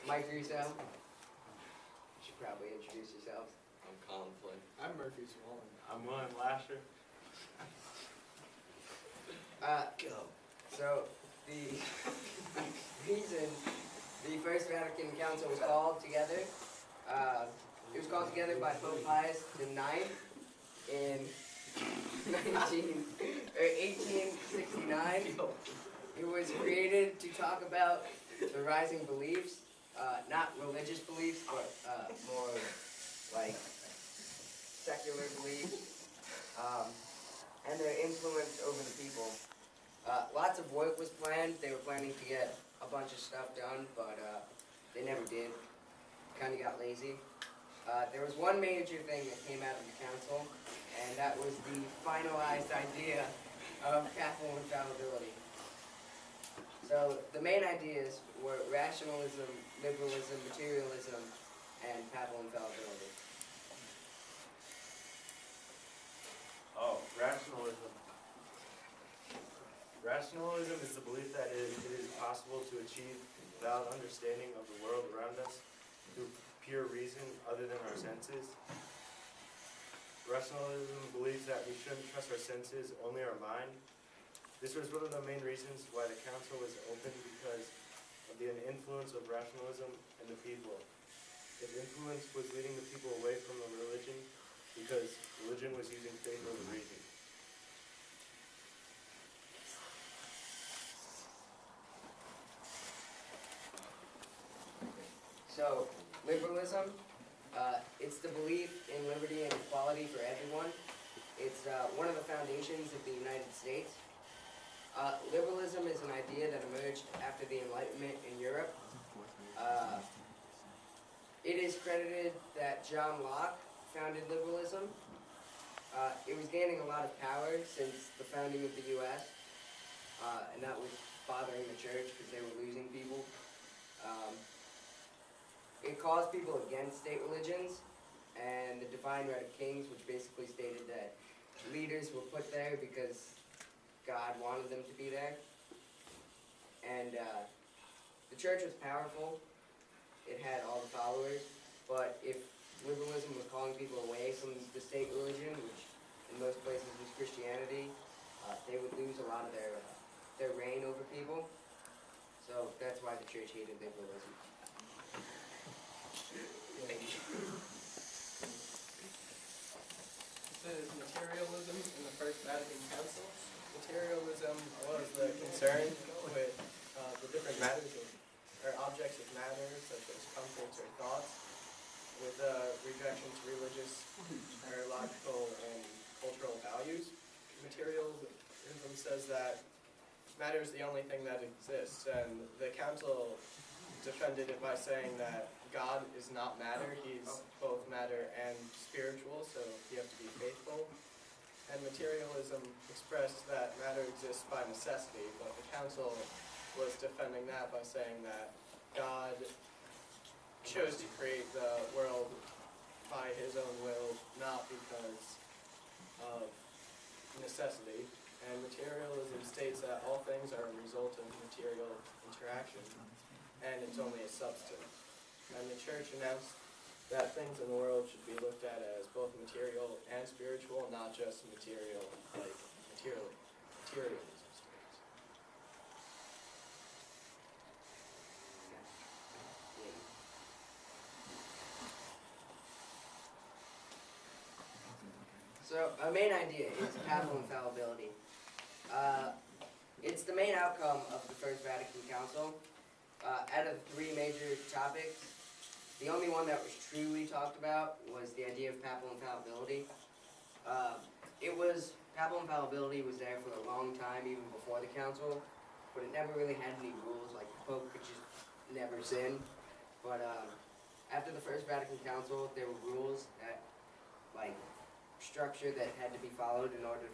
Mike Russo. You should probably introduce yourselves. I'm Flynn. I'm Murphy Zwalen. I'm Lashar. Go. So, the reason the First Vatican Council was called together, it was called together by Pope Pius IX in 1869. It was created to talk about the rising beliefs, not religious beliefs, but more like secular beliefs, and their influence over the people. Lots of work was planned. They were planning to get a bunch of stuff done, but they never did. Kind of got lazy. There was one major thing that came out of the council, and that was the finalized idea of papal infallibility. So the main ideas were rationalism, liberalism, materialism, and papal infallibility. Oh, rationalism. Rationalism is the belief that it is possible to achieve valid understanding of the world around us through pure reason other than our senses. Rationalism believes that we shouldn't trust our senses, only our mind. This was one of the main reasons why the council was opened, because of the influence of rationalism in the people. Its influence was leading the people away from the religion, because religion was using faith over reason. So, liberalism, it's the belief in liberty and equality for everyone. It's one of the foundations of the United States. Liberalism is an idea that emerged after the Enlightenment in Europe. It is credited that John Locke founded liberalism. It was gaining a lot of power since the founding of the U.S., and that was bothering the church because they were losing people. It caused people against state religions, and the Divine Right of Kings, which basically stated that leaders were put there because God wanted them to be there. And the church was powerful. It had all the followers, but if liberalism was calling people away from the state religion, which in most places was Christianity, they would lose a lot of their reign over people. So that's why the church hated liberalism. This is materialism in the First Vatican Council. Materialism was the concern with the different matters or objects of matter, such as comforts or thoughts, with rejection to religious or logical and cultural values. Materialism says that matter is the only thing that exists, and the council defended it by saying that God is not matter. He's both matter and spiritual, so you have to be faithful. And materialism expressed that matter exists by necessity, but the council was defending that by saying that God chose to create the world by his own will, not because of necessity. And materialism states that all things are a result of material interaction, and it's only a substance. And the church announced that things in the world should be looked at as both material and spiritual, not just material, like materialism states. So our main idea is papal infallibility. It's the main outcome of the First Vatican Council. Out of three major topics, the only one that was truly talked about was the idea of papal infallibility. Papal infallibility was there for a long time, even before the council, but it never really had any rules, like the Pope could just never sin. But after the First Vatican Council, there were rules that, like, structure that had to be followed in order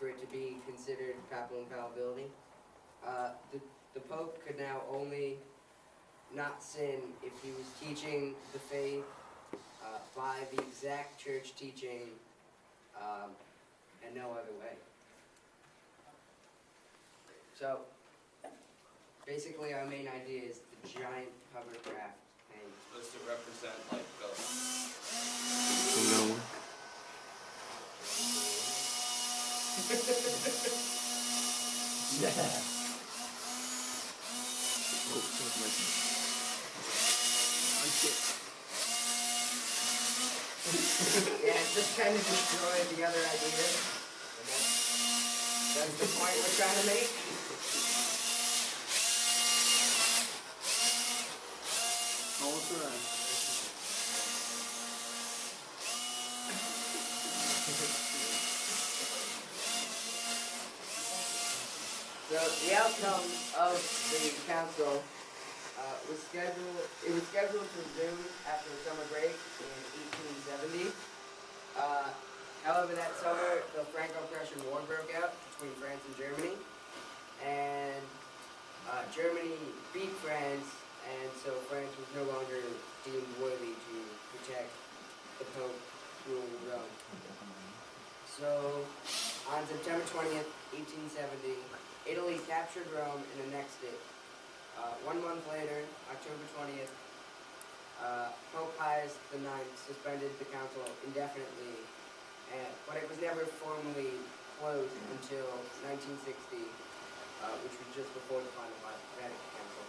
for it to be considered papal infallibility. The Pope could now only not sin if he was teaching the faith by the exact church teaching and no other way. So, Basically, our main idea is the giant hovercraft thing. Supposed to represent like the No. Yeah, it just kind of destroyed the other idea. And that's the point we're trying to make. Almost around. So the outcome of the council was scheduled to resume after the summer break in 1870. However, that summer the Franco-Prussian War broke out between France and Germany, and Germany beat France, and so France was no longer deemed worthy to protect the Pope rule Rome. So on September 20th, 1870, Italy captured Rome and annexed it. 1 month later, October 20th, Pope Pius IX suspended the council indefinitely, but it was never formally closed until 1960, which was just before the final Vatican Council.